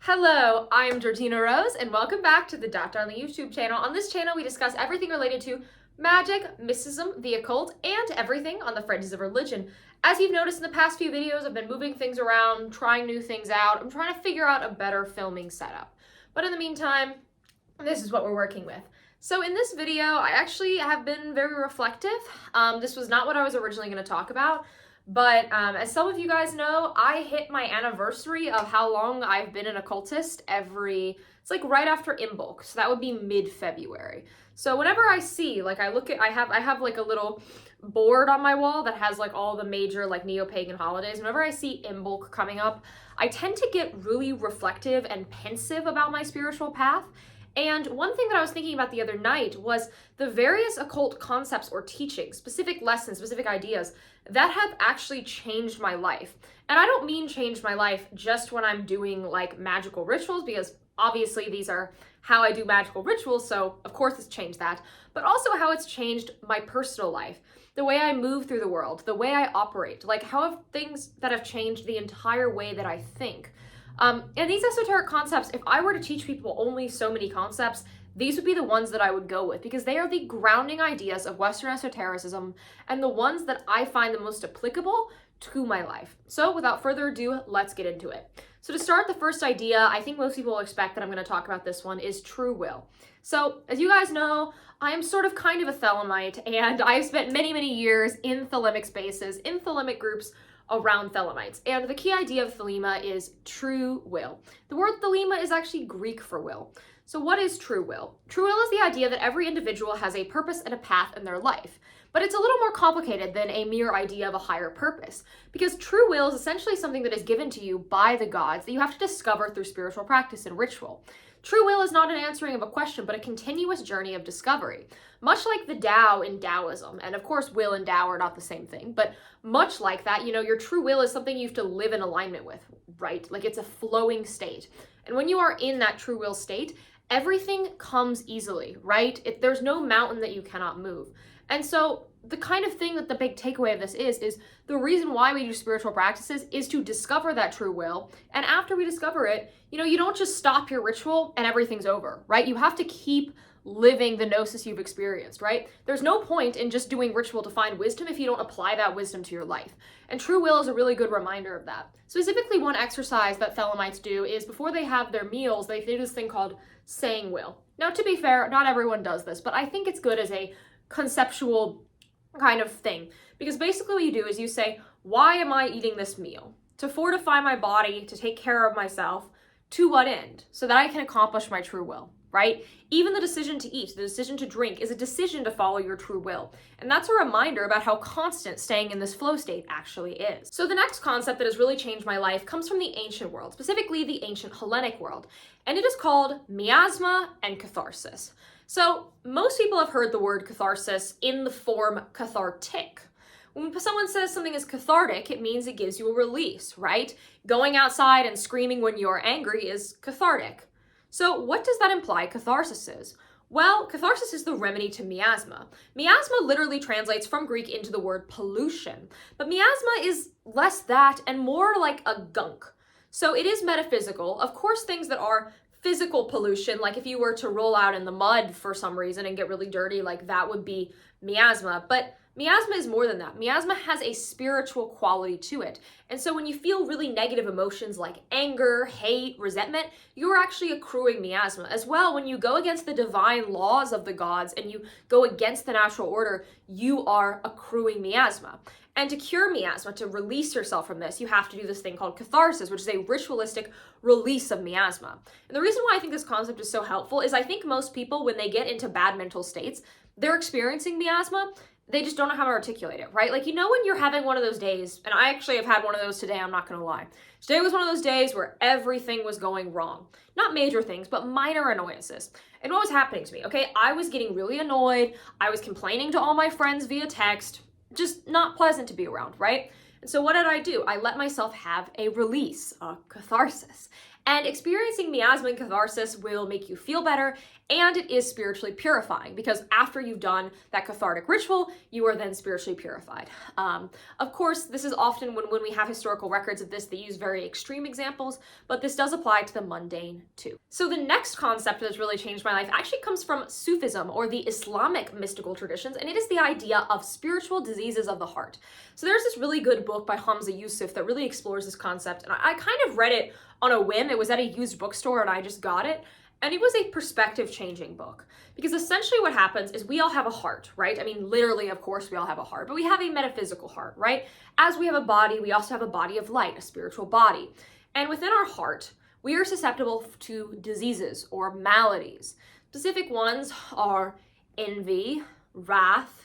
Hello, I'm Georgina Rose, and welcome back to the Darling YouTube channel. On this channel, we discuss everything related to magic, mysticism, the occult, and everything on the fringes of religion. As you've noticed in the past few videos, I've been moving things around, trying new things out. I'm trying to figure out a better filming setup. But in the meantime, this is what we're working with. So in this video, I actually have been very reflective. This was not what I was originally going to talk about. But as some of you guys know, I hit my anniversary of how long I've been an occultist it's like right after Imbolc, so that would be mid-February. So whenever I see, like I have like a little board on my wall that has like all the major like neo-pagan holidays. Whenever I see Imbolc coming up, I tend to get really reflective and pensive about my spiritual path. And one thing that I was thinking about the other night was the various occult concepts or teachings, specific lessons, specific ideas that have actually changed my life. And I don't mean changed my life just when I'm doing like magical rituals, because obviously these are how I do magical rituals, so of course it's changed that, but also how it's changed my personal life, the way I move through the world, the way I operate, like how have things that have changed the entire way that I think. And these esoteric concepts, if I were to teach people only so many concepts, these would be the ones that I would go with because they are the grounding ideas of Western esotericism and the ones that I find the most applicable to my life. So without further ado, let's get into it. So to start, the first idea, I think most people will expect that I'm going to talk about this one, is true will. So as you guys know, I am sort of kind of a Thelemite, and I've spent many, many years in Thelemic spaces, in Thelemic groups, around Thelemites. And the key idea of Thelema is true will. The word Thelema is actually Greek for will. So what is true will? True will is the idea that every individual has a purpose and a path in their life. But it's a little more complicated than a mere idea of a higher purpose, because true will is essentially something that is given to you by the gods that you have to discover through spiritual practice and ritual. True will is not an answering of a question, but a continuous journey of discovery. Much like the Tao in Taoism, and of course will and Tao are not the same thing, but much like that, your true will is something you have to live in alignment with, right? Like it's a flowing state. And when you are in that true will state, everything comes easily, right? There's no mountain that you cannot move. And so the kind of thing that the big takeaway of this is the reason why we do spiritual practices is to discover that true will. And after we discover it, you don't just stop your ritual and everything's over, right? You have to keep living the gnosis you've experienced, right? There's no point in just doing ritual to find wisdom if you don't apply that wisdom to your life. And true will is a really good reminder of that. Specifically, one exercise that Thelemites do is before they have their meals, they do this thing called saying will. Now, to be fair, not everyone does this, but I think it's good as a conceptual kind of thing, because basically what you do is you say, why am I eating this meal? To fortify my body, to take care of myself. To what end? So that I can accomplish my true will, right? Even the decision to eat, the decision to drink is a decision to follow your true will. And that's a reminder about how constant staying in this flow state actually is. So the next concept that has really changed my life comes from the ancient world, specifically the ancient Hellenic world. And it is called miasma and catharsis. So most people have heard the word catharsis in the form cathartic. When someone says something is cathartic, it means it gives you a release, right? Going outside and screaming when you're angry is cathartic. So what does that imply catharsis is? Well, catharsis is the remedy to miasma. Miasma literally translates from Greek into the word pollution, but miasma is less that and more like a gunk. So it is metaphysical. Of course, things that are physical pollution, like if you were to roll out in the mud for some reason and get really dirty, like that would be miasma. But miasma is more than that. Miasma has a spiritual quality to it. And so when you feel really negative emotions like anger, hate, resentment, you're actually accruing miasma. As well, when you go against the divine laws of the gods and you go against the natural order, you are accruing miasma. And to cure miasma, to release yourself from this, you have to do this thing called catharsis, which is a ritualistic release of miasma. And the reason why I think this concept is so helpful is I think most people, when they get into bad mental states, they're experiencing miasma, they just don't know how to articulate it, right? Like, when you're having one of those days, and I actually have had one of those today, I'm not gonna lie. Today was one of those days where everything was going wrong. Not major things, but minor annoyances. And what was happening to me, okay? I was getting really annoyed. I was complaining to all my friends via text. Just not pleasant to be around, right? And so what did I do? I let myself have a release, a catharsis. And experiencing miasma and catharsis will make you feel better, and it is spiritually purifying because after you've done that cathartic ritual, you are then spiritually purified. Of course, this is often when we have historical records of this, they use very extreme examples, but this does apply to the mundane too. So the next concept that's really changed my life actually comes from Sufism, or the Islamic mystical traditions, and it is the idea of spiritual diseases of the heart. So there's this really good book by Hamza Yusuf that really explores this concept, and I kind of read it on a whim. It was at a used bookstore and I just got it. And it was a perspective changing book, because essentially what happens is we all have a heart, right? I mean, literally, of course, we all have a heart, but we have a metaphysical heart, right? As we have a body, we also have a body of light, a spiritual body. And within our heart, we are susceptible to diseases or maladies. Specific ones are envy, wrath,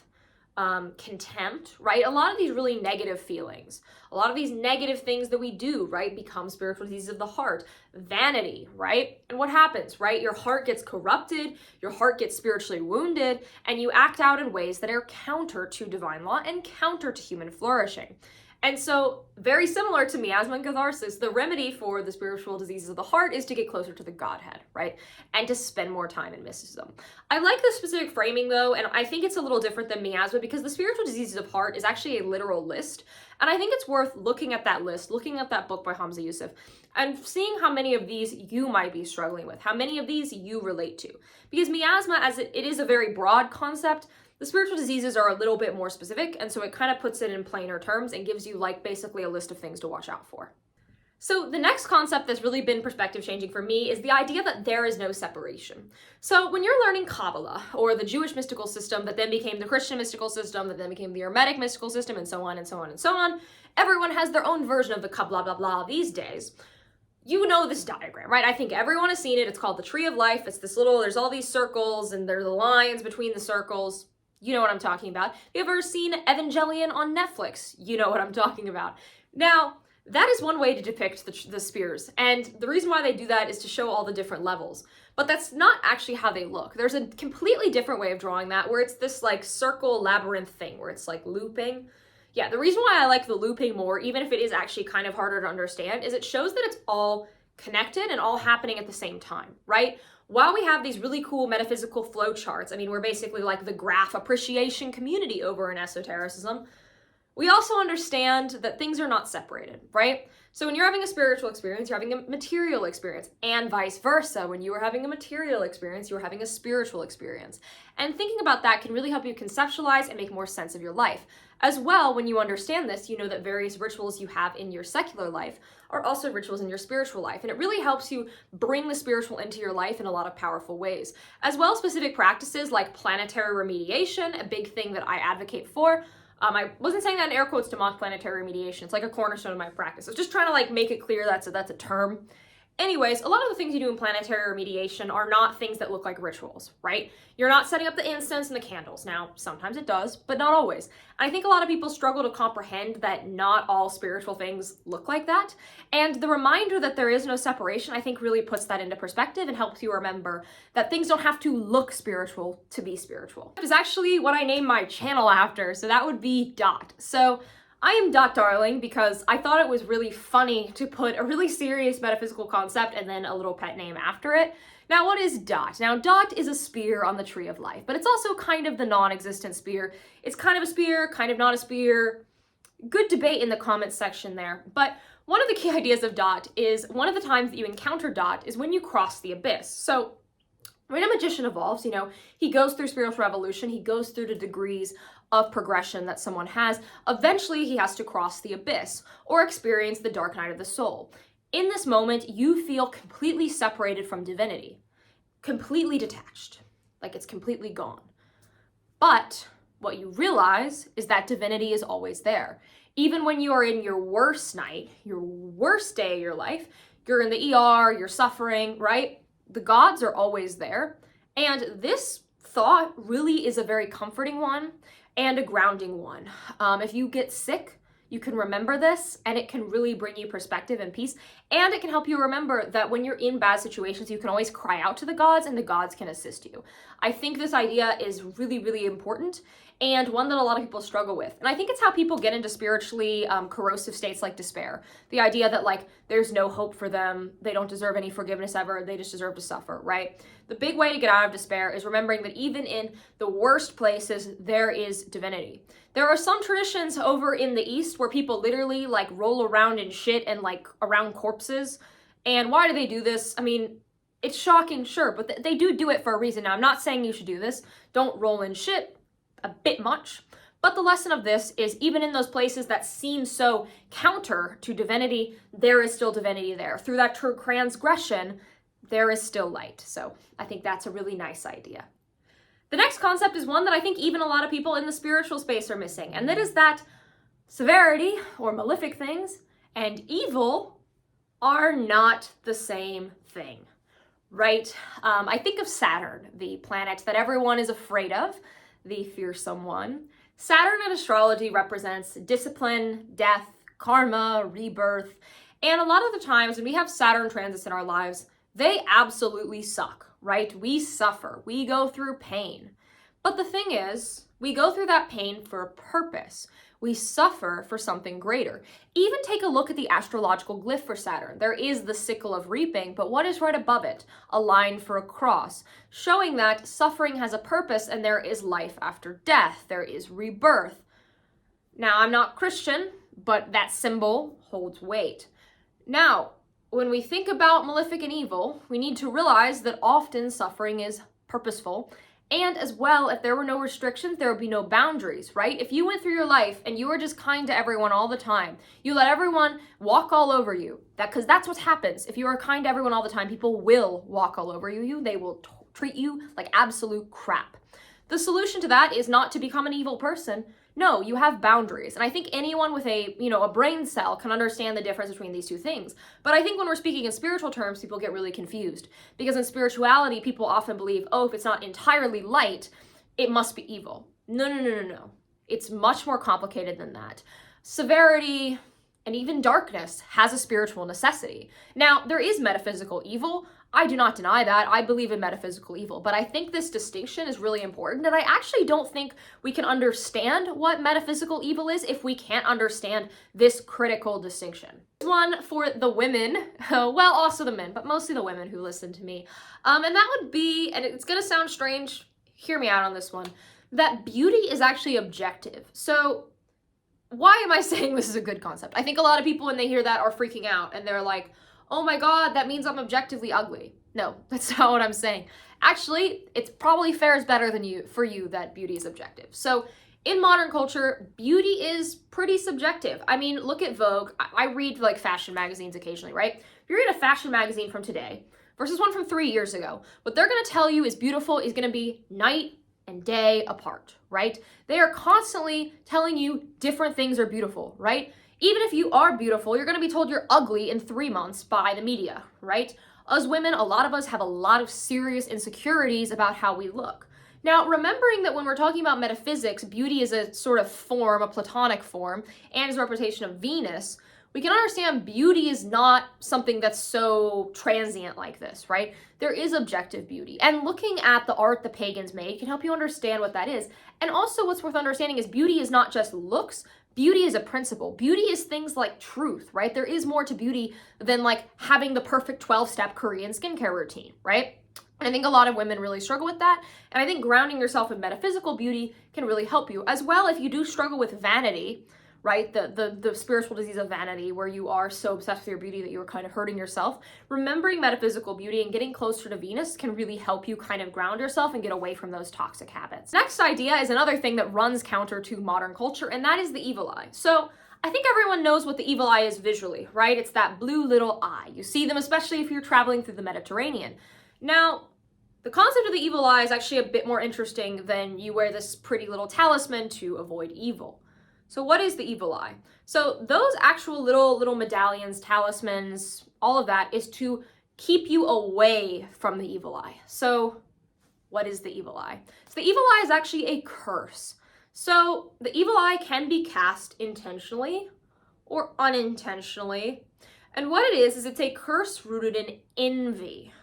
contempt, right? A lot of these really negative feelings, a lot of these negative things that we do, right, become spiritual diseases of the heart. Vanity, right? And what happens, right? Your heart gets corrupted, your heart gets spiritually wounded, and you act out in ways that are counter to divine law and counter to human flourishing. And so, very similar to miasma and catharsis, the remedy for the spiritual diseases of the heart is to get closer to the Godhead, right? And to spend more time in mysticism. I like the specific framing though, and I think it's a little different than miasma because the spiritual diseases of heart is actually a literal list. And I think it's worth looking at that list, looking at that book by Hamza Yusuf, and seeing how many of these you might be struggling with, how many of these you relate to. Because miasma, as it is a very broad concept, the spiritual diseases are a little bit more specific, and so it kind of puts it in plainer terms and gives you like basically a list of things to watch out for. So the next concept that's really been perspective changing for me is the idea that there is no separation. So when you're learning Kabbalah, or the Jewish mystical system that then became the Christian mystical system, that then became the Hermetic mystical system, and so on and so on and so on, everyone has their own version of the Kabbalah blah blah these days. You know this diagram, right? I think everyone has seen it. It's called the Tree of Life. It's this little, there's all these circles, and there's the lines between the circles. You know what I'm talking about. If you've ever seen Evangelion on Netflix, you know what I'm talking about. Now, that is one way to depict the spheres, and the reason why they do that is to show all the different levels. But that's not actually how they look. There's a completely different way of drawing that, where it's this like circle labyrinth thing, where it's like looping. Yeah, the reason why I like the looping more, even if it is actually kind of harder to understand, is it shows that it's all connected and all happening at the same time, right? While we have these really cool metaphysical flow charts, I mean, we're basically like the graph appreciation community over in esotericism, we also understand that things are not separated, right? So when you're having a spiritual experience, you're having a material experience, and vice versa. When you are having a material experience, you're having a spiritual experience. And thinking about that can really help you conceptualize and make more sense of your life. As well, when you understand this, you know that various rituals you have in your secular life are also rituals in your spiritual life. And it really helps you bring the spiritual into your life in a lot of powerful ways. As well, specific practices like planetary remediation, a big thing that I advocate for. I wasn't saying that in air quotes to mock planetary remediation. It's like a cornerstone of my practice. I was just trying to like make it clear that's a term. Anyways, a lot of the things you do in planetary remediation are not things that look like rituals, right? You're not setting up the incense and the candles. Now, sometimes it does, but not always. And I think a lot of people struggle to comprehend that not all spiritual things look like that. And the reminder that there is no separation, I think really puts that into perspective and helps you remember that things don't have to look spiritual to be spiritual. It is actually what I named my channel after, so that would be Dot. So I am Dot Darling because I thought it was really funny to put a really serious metaphysical concept and then a little pet name after it. Now, what is Dot? Now, Dot is a spear on the Tree of Life, but it's also kind of the non-existent spear. It's kind of a spear, kind of not a spear. Good debate in the comments section there. But one of the key ideas of Dot is one of the times that you encounter Dot is when you cross the abyss. So when a magician evolves, you know, he goes through spiritual evolution, he goes through the degrees of progression that someone has. Eventually, he has to cross the abyss or experience the dark night of the soul. In this moment, you feel completely separated from divinity, completely detached, like it's completely gone. But what you realize is that divinity is always there. Even when you are in your worst night, your worst day of your life, you're in the ER, you're suffering, right? The gods are always there. And this thought really is a very comforting one and a grounding one. If you get sick, you can remember this, and it can really bring you perspective and peace. And it can help you remember that when you're in bad situations, you can always cry out to the gods and the gods can assist you. I think this idea is really, really important, and one that a lot of people struggle with. And I think it's how people get into spiritually corrosive states like despair. The idea that like there's no hope for them, they don't deserve any forgiveness ever, they just deserve to suffer, right? The big way to get out of despair is remembering that even in the worst places, there is divinity. There are some traditions over in the East where people literally like roll around in shit and like around corpses. And why do they do this? I mean, it's shocking, sure, but they do it for a reason. Now, I'm not saying you should do this. Don't roll in shit. A bit much. But the lesson of this is even in those places that seem so counter to divinity, there is still divinity there. Through that true transgression, there is still light. So I think that's a really nice idea. The next concept is one that I think even a lot of people in the spiritual space are missing, and that is that severity or malefic things and evil are not the same thing, right? I think of Saturn, the planet that everyone is afraid of, the fearsome one. Saturn in astrology represents discipline, death, karma, rebirth, and a lot of the times when we have Saturn transits in our lives, they absolutely suck, right? We suffer, we go through pain. But the thing is, we go through that pain for a purpose. We suffer for something greater. Even take a look at the astrological glyph for Saturn. There is the sickle of reaping, but what is right above it? A line for a cross, showing that suffering has a purpose and there is life after death. There is rebirth. Now, I'm not Christian, but that symbol holds weight. Now, when we think about malefic and evil, we need to realize that often suffering is purposeful. And as well, if there were no restrictions, there would be no boundaries, right? If you went through your life and you were just kind to everyone all the time, you let everyone walk all over you, because that's what happens. If you are kind to everyone all the time, people will walk all over you. They will treat you like absolute crap. The solution to that is not to become an evil person. No, you have boundaries. And I think anyone with a brain cell can understand the difference between these two things. But I think when we're speaking in spiritual terms, people get really confused. Because in spirituality, people often believe, oh, if it's not entirely light, it must be evil. No. It's much more complicated than that. Severity and even darkness has a spiritual necessity. Now, there is metaphysical evil. I do not deny that. I believe in metaphysical evil, but I think this distinction is really important, and I actually don't think we can understand what metaphysical evil is if we can't understand this critical distinction. One for the women, well, also the men, but mostly the women who listen to me, and that would be, and it's gonna sound strange, hear me out on this one, that beauty is actually objective. So why am I saying this is a good concept? I think a lot of people when they hear that are freaking out, and they're like, oh my God, that means I'm objectively ugly. No, that's not what I'm saying. Actually, it probably fares better for you that beauty is objective. So in modern culture, beauty is pretty subjective. I mean, look at Vogue. I read like fashion magazines occasionally, right? If you read a fashion magazine from today versus one from 3 years ago, what they're gonna tell you is beautiful is gonna be night and day apart, right? They are constantly telling you different things are beautiful, right? Even if you are beautiful, you're going to be told you're ugly in 3 months by the media, right? As women, a lot of us have a lot of serious insecurities about how we look. Now, remembering that when we're talking about metaphysics, beauty is a sort of form, a platonic form, and is a representation of Venus, we can understand beauty is not something that's so transient like this, right? There is objective beauty. And looking at the art the pagans made can help you understand what that is. And also what's worth understanding is beauty is not just looks, beauty is a principle. Beauty is things like truth, right? There is more to beauty than like having the perfect 12-step Korean skincare routine, right? And I think a lot of women really struggle with that. And I think grounding yourself in metaphysical beauty can really help you. As well, if you do struggle with vanity, right? The spiritual disease of vanity, where you are so obsessed with your beauty that you're kind of hurting yourself. Remembering metaphysical beauty and getting closer to Venus can really help you kind of ground yourself and get away from those toxic habits. Next idea is another thing that runs counter to modern culture, and that is the evil eye. So I think everyone knows what the evil eye is visually, right? It's that blue little eye. You see them, especially if you're traveling through the Mediterranean. Now, the concept of the evil eye is actually a bit more interesting than you wear this pretty little talisman to avoid evil. So what is the evil eye? So those actual little medallions, talismans, all of that is to keep you away from the evil eye. So what is the evil eye? So the evil eye is actually a curse. So the evil eye can be cast intentionally or unintentionally. And what it is it's a curse rooted in envy.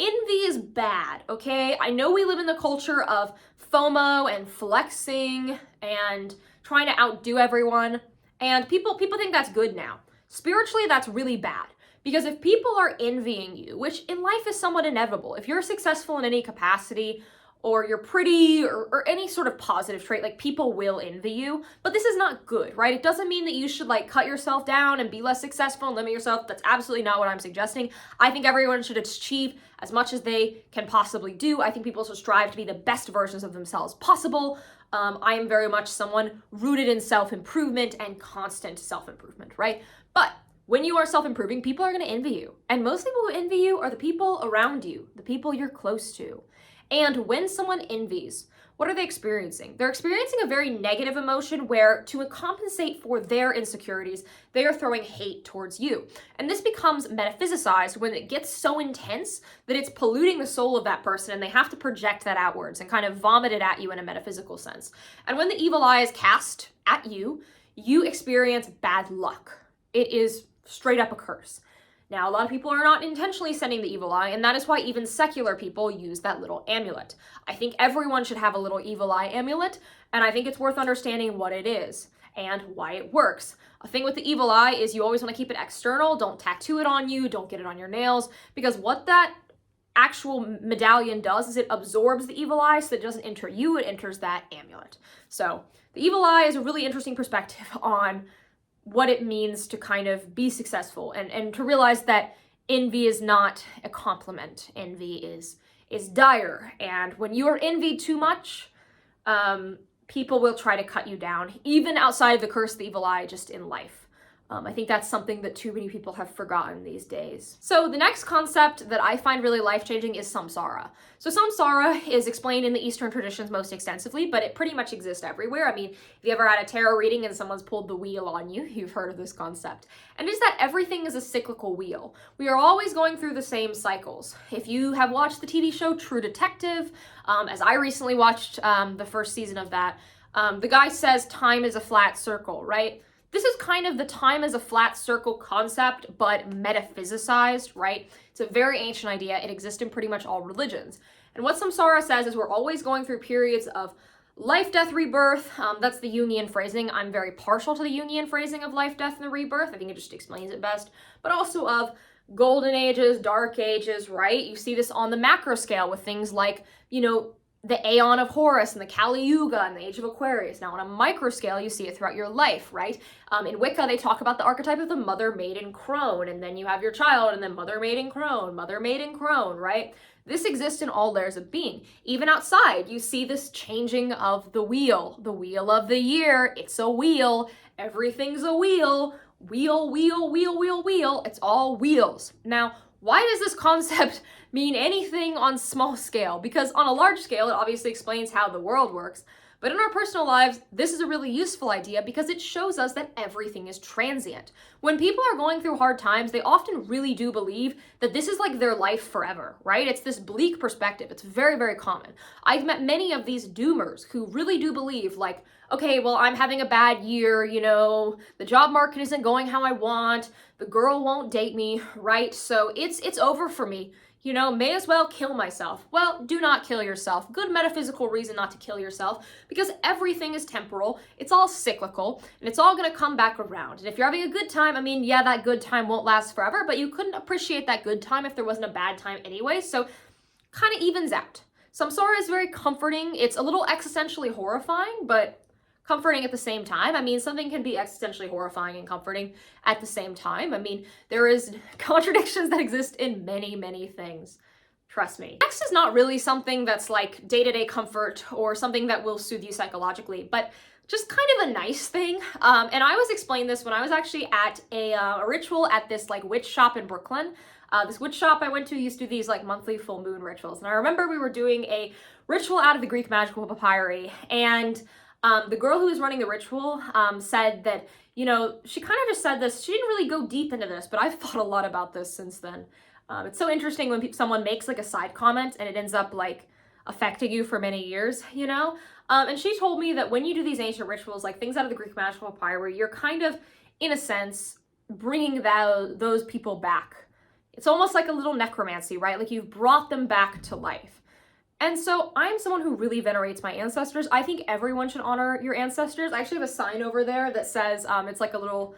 Envy is bad, okay? I know we live in the culture of FOMO and flexing and trying to outdo everyone, and people think that's good now. Spiritually, that's really bad. Because if people are envying you, which in life is somewhat inevitable, if you're successful in any capacity, or you're pretty, or any sort of positive trait, like people will envy you, but this is not good, right? It doesn't mean that you should like cut yourself down and be less successful and limit yourself. That's absolutely not what I'm suggesting. I think everyone should achieve as much as they can possibly do. I think people should strive to be the best versions of themselves possible. I am very much someone rooted in self-improvement and constant self-improvement, right? But when you are self-improving, people are going to envy you. And most people who envy you are the people around you, the people you're close to. And when someone envies, what are they experiencing? They're experiencing a very negative emotion where, to compensate for their insecurities, they are throwing hate towards you. And this becomes metaphysicized when it gets so intense that it's polluting the soul of that person and they have to project that outwards and kind of vomit it at you in a metaphysical sense. And when the evil eye is cast at you, you experience bad luck. It is straight up a curse. Now, a lot of people are not intentionally sending the evil eye, and that is why even secular people use that little amulet. I think everyone should have a little evil eye amulet, and I think it's worth understanding what it is and why it works. A thing with the evil eye is you always want to keep it external. Don't tattoo it on you. Don't get it on your nails, because what that actual medallion does is it absorbs the evil eye so that it doesn't enter you, it enters that amulet. So the evil eye is a really interesting perspective on what it means to kind of be successful and to realize that envy is not a compliment. Envy is dire. And when you are envied too much, people will try to cut you down, even outside of the curse of the evil eye, just in life. I think that's something that too many people have forgotten these days. So the next concept that I find really life-changing is Samsara. So Samsara is explained in the Eastern traditions most extensively, but it pretty much exists everywhere. I mean, if you ever had a tarot reading and someone's pulled the wheel on you, you've heard of this concept. And it's that everything is a cyclical wheel. We are always going through the same cycles. If you have watched the TV show True Detective, as I recently watched the first season of that, the guy says time is a flat circle, right? This is kind of the time as a flat circle concept, but metaphysicized, right? It's a very ancient idea. It exists in pretty much all religions. And what Samsara says is we're always going through periods of life, death, rebirth. That's the Jungian phrasing. I'm very partial to the Jungian phrasing of life, death, and the rebirth. I think it just explains it best. But also of golden ages, dark ages, right? You see this on the macro scale with things like, you know, the Aeon of Horus and the Kali Yuga and the Age of Aquarius. Now, on a micro scale, you see it throughout your life, right? In Wicca, they talk about the archetype of the mother, maiden, crone, and then you have your child, and then mother, maiden, crone, right? This exists in all layers of being. Even outside, you see this changing of the wheel of the year. It's a wheel. Everything's a wheel. Wheel, wheel, wheel, wheel, wheel. It's all wheels. Now, why does this concept mean anything on small scale? Because on a large scale, it obviously explains how the world works. But in our personal lives, this is a really useful idea because it shows us that everything is transient. When people are going through hard times, they often really do believe that this is like their life forever, right? It's this bleak perspective. It's very, very common. I've met many of these doomers who really do believe like, okay, well, I'm having a bad year, you know, the job market isn't going how I want, the girl won't date me, right? So it's over for me. You know, may as well kill myself. Well, do not kill yourself. Good metaphysical reason not to kill yourself, because everything is temporal, it's all cyclical, and it's all gonna come back around. And if you're having a good time, I mean, yeah, that good time won't last forever, but you couldn't appreciate that good time if there wasn't a bad time anyway, so kind of evens out. Samsara is very comforting. It's a little existentially horrifying, but comforting at the same time. I mean, something can be existentially horrifying and comforting at the same time. I mean, there is contradictions that exist in many, many things. Trust me. Next is not really something that's like day-to-day comfort or something that will soothe you psychologically, but just kind of a nice thing. And I was explained this when I was actually at a ritual at this like witch shop in Brooklyn. This witch shop I went to used to do these like monthly full moon rituals. And I remember we were doing a ritual out of the Greek magical papyri, and the girl who was running the ritual said that, you know, she kind of just said this. She didn't really go deep into this, but I've thought a lot about this since then. It's so interesting when someone makes like a side comment and it ends up like affecting you for many years, you know? And she told me that when you do these ancient rituals, like things out of the Greek magical papyri, you're kind of in a sense, bringing those people back. It's almost like a little necromancy, right? Like you've brought them back to life. And so I'm someone who really venerates my ancestors. I think everyone should honor your ancestors. I actually have a sign over there that says, it's like a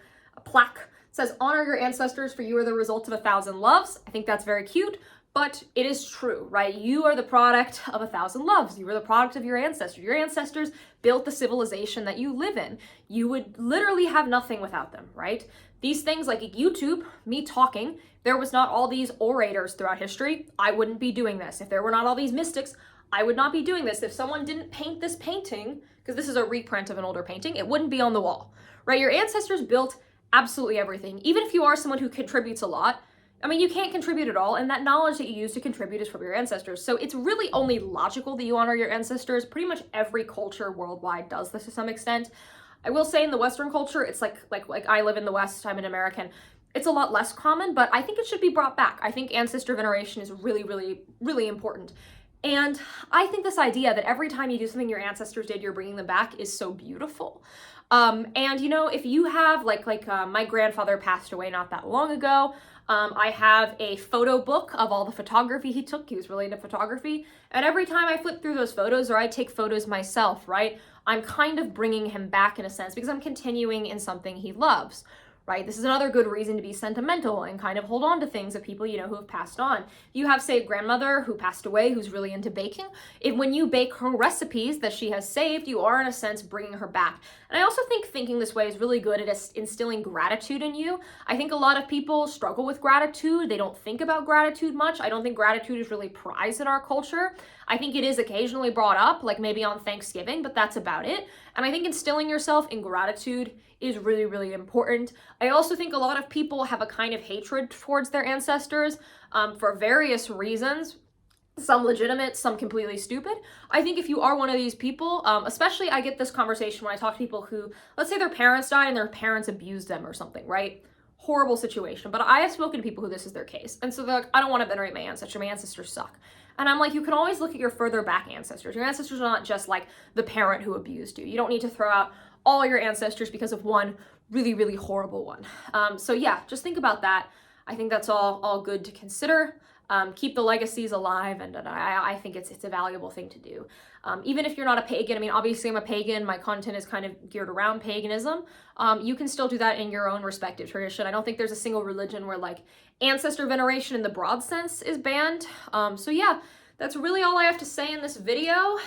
plaque. It says, honor your ancestors, for you are the result of 1,000 loves. I think that's very cute, but it is true, right? You are the product of 1,000 loves. You were the product of your ancestors. Your ancestors built the civilization that you live in. You would literally have nothing without them, right? These things like YouTube, me talking, there was not all these orators throughout history, I wouldn't be doing this. If there were not all these mystics, I would not be doing this. If someone didn't paint this painting, because this is a reprint of an older painting, it wouldn't be on the wall, right? Your ancestors built absolutely everything. Even if you are someone who contributes a lot, I mean, you can't contribute at all, and that knowledge that you use to contribute is from your ancestors. So it's really only logical that you honor your ancestors. Pretty much every culture worldwide does this to some extent. I will say in the Western culture, it's like I live in the West, I'm an American. It's a lot less common, but I think it should be brought back. I think ancestor veneration is really, really, really important. And I think this idea that every time you do something your ancestors did, you're bringing them back is so beautiful. And you know, if you have my grandfather passed away not that long ago. I have a photo book of all the photography he took. He was really into photography. And every time I flip through those photos or I take photos myself, right, I'm kind of bringing him back in a sense because I'm continuing in something he loves. Right? This is another good reason to be sentimental and kind of hold on to things of people, you know, who have passed on. You have, say, a grandmother who passed away who's really into baking. When you bake her recipes that she has saved, you are, in a sense, bringing her back. And I also think thinking this way is really good at instilling gratitude in you. I think a lot of people struggle with gratitude. They don't think about gratitude much. I don't think gratitude is really prized in our culture. I think it is occasionally brought up, like maybe on Thanksgiving, but that's about it. And I think instilling yourself in gratitude is really, really important. I also think a lot of people have a kind of hatred towards their ancestors for various reasons. Some legitimate, some completely stupid. I think if you are one of these people, especially I get this conversation when I talk to people who, let's say their parents died and their parents abused them or something, right? Horrible situation. But I have spoken to people who this is their case. And so they're like, I don't want to venerate my ancestors. My ancestors suck. And I'm like, you can always look at your further back ancestors. Your ancestors are not just like the parent who abused you. You don't need to throw out all your ancestors because of one really, really horrible one. So yeah, just think about that. I think that's all good to consider. Keep the legacies alive, and I think it's a valuable thing to do. Even if you're not a pagan, I mean, obviously I'm a pagan, my content is kind of geared around paganism. You can still do that in your own respective tradition. I don't think there's a single religion where like ancestor veneration in the broad sense is banned. So yeah, that's really all I have to say in this video.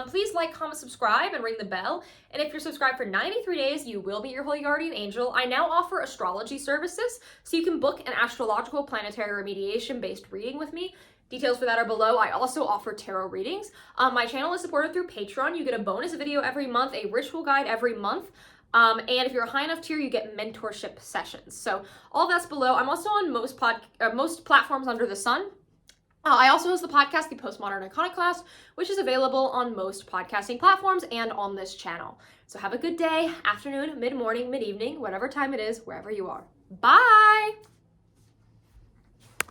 Please like, comment, subscribe, and ring the bell. And if you're subscribed for 93 days, you will be your holy guardian angel. I now offer astrology services, so you can book an astrological planetary remediation-based reading with me. Details for that are below. I also offer tarot readings. My channel is supported through Patreon. You get a bonus video every month, a ritual guide every month. And if you're a high enough tier, you get mentorship sessions. So all that's below. I'm also on most platforms under the sun. I also host the podcast, The Postmodern Iconoclast, which is available on most podcasting platforms and on this channel. So have a good day, afternoon, mid-morning, mid-evening, whatever time it is, wherever you are. Bye!